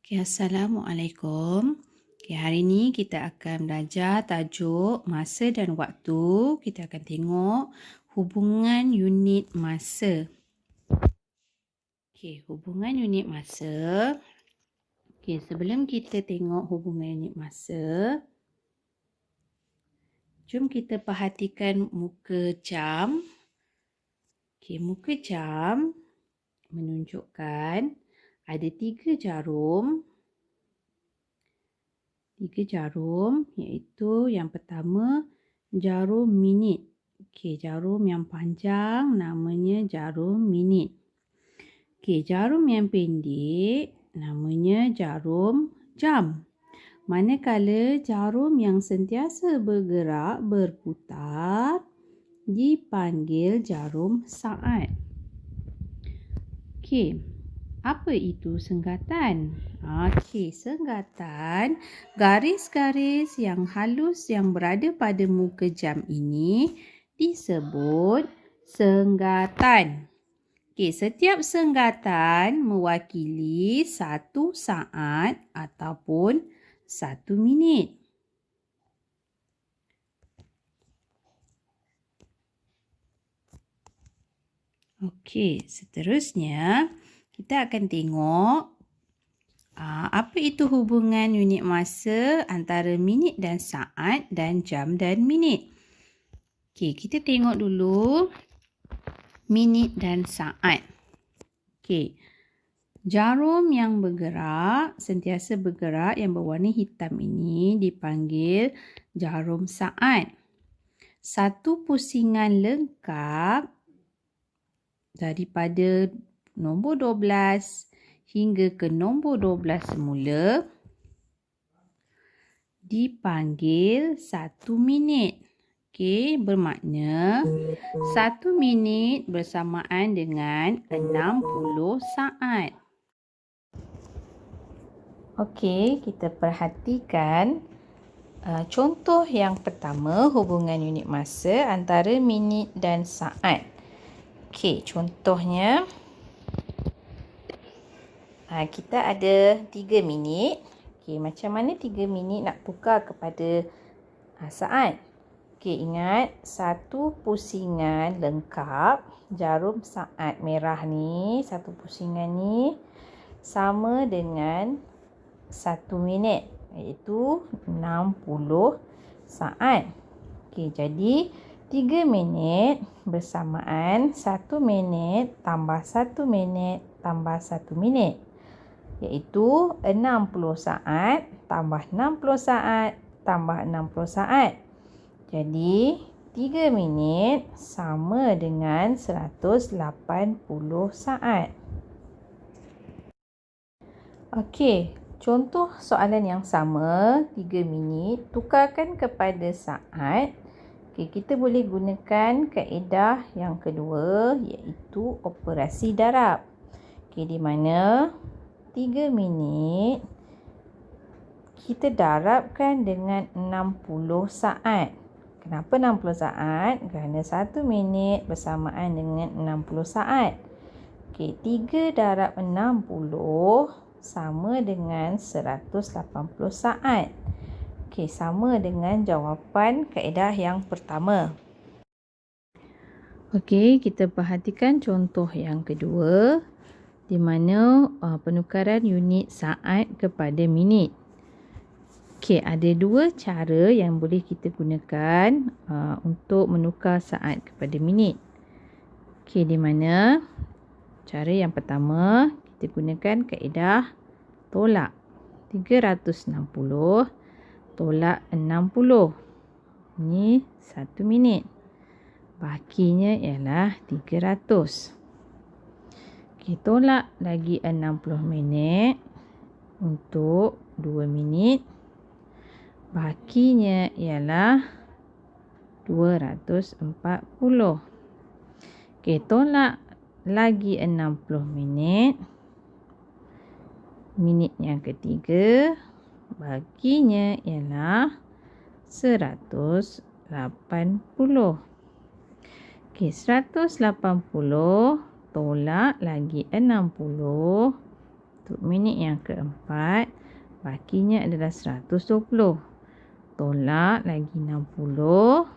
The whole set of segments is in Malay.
Okay, Assalamualaikum. Okay, hari ni kita akan belajar tajuk masa dan waktu. Kita akan tengok hubungan unit masa. Okay, hubungan unit masa. Okay, sebelum kita tengok hubungan unit masa, jom kita perhatikan muka jam. Okay, muka jam menunjukkan ada 3 jarum. 3 jarum, iaitu yang pertama jarum minit. Okey, jarum yang panjang namanya jarum minit. Okey, jarum yang pendek namanya jarum jam. Manakala jarum yang sentiasa bergerak berputar dipanggil jarum saat. Okey, apa itu senggatan? Okey, senggatan garis-garis yang halus yang berada pada muka jam ini disebut senggatan. Okey, setiap senggatan mewakili 1 saat ataupun 1 minit. Okey, seterusnya kita akan tengok apa itu hubungan unit masa antara minit dan saat dan jam dan minit. Okey, kita tengok dulu minit dan saat. Okey, jarum yang bergerak, sentiasa bergerak yang berwarna hitam ini dipanggil jarum saat. Satu pusingan lengkap daripada nombor 12 hingga ke nombor 12 semula dipanggil 1 minit. Okey, bermakna 1 minit bersamaan dengan 60 saat. Okey, kita perhatikan contoh yang pertama, hubungan unit masa antara minit dan saat. Okey, contohnya kita ada 3 minit. Okey, macam mana 3 minit nak tukar kepada saat? Okey, ingat satu pusingan lengkap jarum saat merah ni, satu pusingan ni sama dengan 1 minit, iaitu 60 saat. Okey, jadi 3 minit bersamaan 1 minit tambah 1 minit tambah 1 minit, iaitu 60 saat tambah 60 saat tambah 60 saat. Jadi 3 minit sama dengan 180 saat. Okey, contoh soalan yang sama, 3 minit tukarkan kepada saat. Okey, kita boleh gunakan kaedah yang kedua, iaitu operasi darab. Okey, di mana 3 minit kita darabkan dengan 60 saat. Kenapa 60 saat? Kerana 1 minit bersamaan dengan 60 saat. Okey, 3 darab 60 sama dengan 180 saat. Okey, sama dengan jawapan kaedah yang pertama. Okey, kita perhatikan contoh yang kedua, di mana penukaran unit saat kepada minit. Okey, ada 2 cara yang boleh kita gunakan untuk menukar saat kepada minit. Okey, di mana cara yang pertama kita gunakan kaedah tolak. 360 tolak 60. Ini 1 minit. Bahaginya ialah 300. Okey, tolak lagi 60 minit untuk 2 minit. Bahaginya ialah 240. Okey, tolak lagi 60 minit. Minit yang ketiga, bahaginya ialah 180. Okey, 180 tolak lagi 60 Untuk minit yang keempat, bahaginya adalah 120. Tolak lagi 60.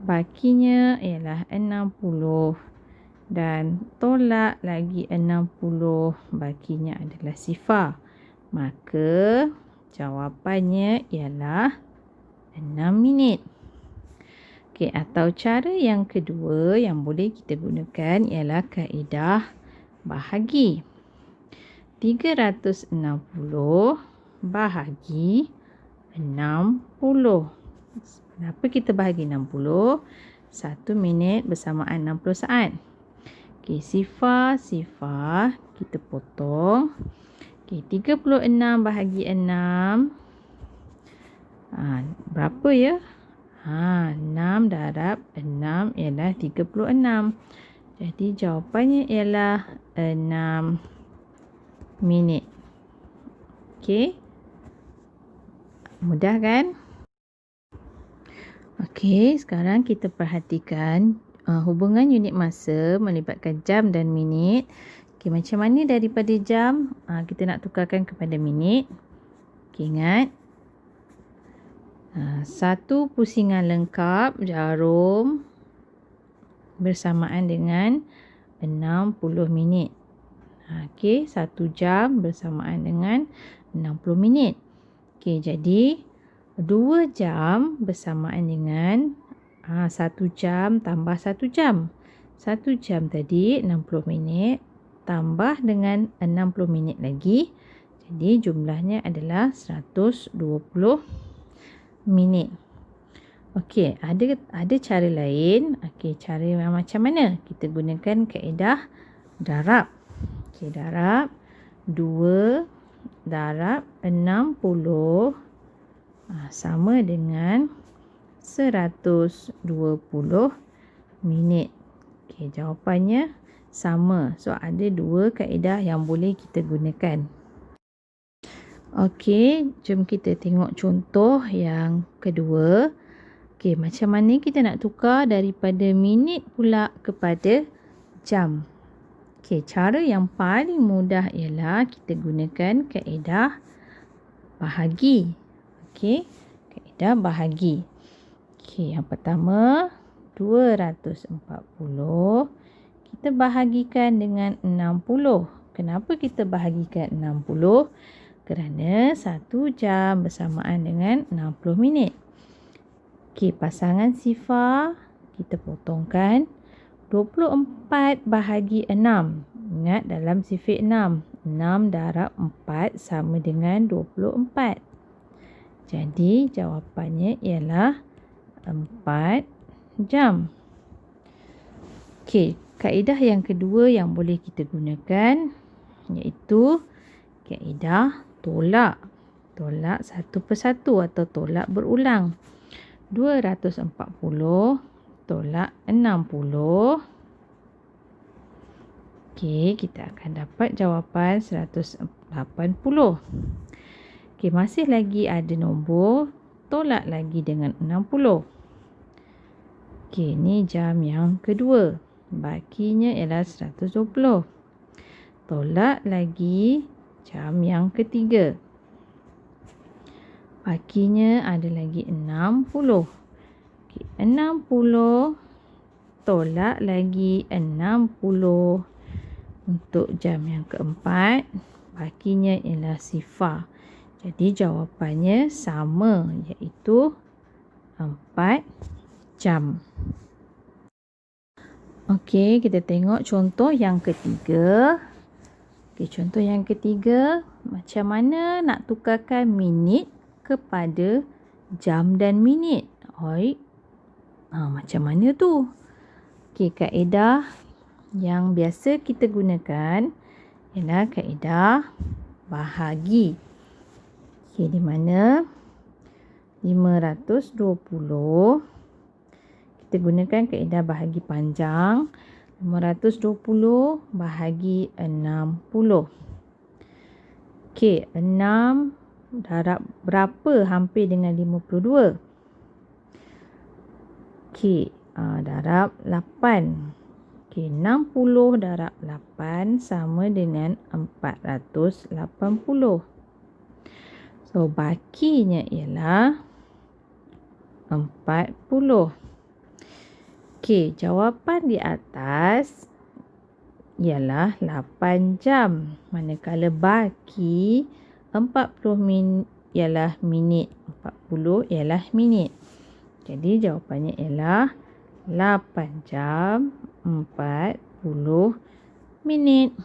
Bahaginya ialah 60. Dan tolak lagi 60. Bahaginya adalah sifar. Maka jawapannya ialah 6 minit. Okey, atau cara yang kedua yang boleh kita gunakan ialah kaedah bahagi. 360 bahagi 60. Kenapa kita bahagi 60? 1 minit bersamaan 60 saat. Okey, sifar kita potong. Okey, 36 bahagi 6. Berapa ya? 6 darab 6 ialah 36. Jadi jawapannya ialah 6 minit. Okey. Mudah kan? Okey, sekarang kita perhatikan hubungan unit masa melibatkan jam dan minit. Okey, macam mana daripada jam kita nak tukarkan kepada minit? Okey, ingat. Satu pusingan lengkap jarum bersamaan dengan 60 minit. Okey, 1 jam bersamaan dengan 60 minit. Okey, jadi 2 jam bersamaan dengan 1 jam tambah 1 jam. 1 jam tadi 60 minit tambah dengan 60 minit lagi. Jadi jumlahnya adalah 120 minit. Okey, ada cara lain. Okey, cara yang macam mana? Kita gunakan kaedah darab. Okey, darab 2 darab 60 sama dengan 120 minit. Okey, jawapannya sama. So, ada 2 kaedah yang boleh kita gunakan. Okey, jom kita tengok contoh yang kedua. Okey, macam mana kita nak tukar daripada minit pula kepada jam? Okey, cara yang paling mudah ialah kita gunakan kaedah bahagi. Okey, kaedah bahagi. Okey, yang pertama 240 kita bahagikan dengan 60. Kenapa kita bahagikan 60? Kerana 1 jam bersamaan dengan 60 minit. Okey, pasangan sifar kita potongkan. 24 bahagi 6. Ingat dalam sifir 6. 6 darab 4 sama dengan 24. Jadi jawapannya ialah 4 jam. Okey, kaedah yang kedua yang boleh kita gunakan iaitu kaedah tolak. Tolak satu persatu atau tolak berulang. 240 tolak 60. Okey, kita akan dapat jawapan 180. Okey, masih lagi ada nombor. Tolak lagi dengan 60. Okey, ni jam yang kedua. Bahaginya ialah 120. Tolak lagi jam yang ketiga. Bahaginya ada lagi 60. Okey, 60 tolak lagi 60 untuk jam yang keempat. Bahaginya ialah sifar. Jadi jawapannya sama iaitu 4 jam. Okey, kita tengok contoh yang ketiga. Okey, contoh yang ketiga, macam mana nak tukarkan minit kepada jam dan minit? Macam mana tu? Okey, kaedah yang biasa kita gunakan ialah kaedah bahagi. Okey, di mana 520 kita gunakan kaedah bahagi panjang. 520 bahagi 60. Okey, 6 darab berapa hampir dengan 52? Okey, darab 8. Okey, Okey, 60 darab 8 sama dengan 480. So, bakinya ialah 40. Okey, jawapan di atas ialah 8 jam. Manakala baki 40 ialah minit. 40 ialah minit. Jadi jawapannya ialah 8 jam 40 minit.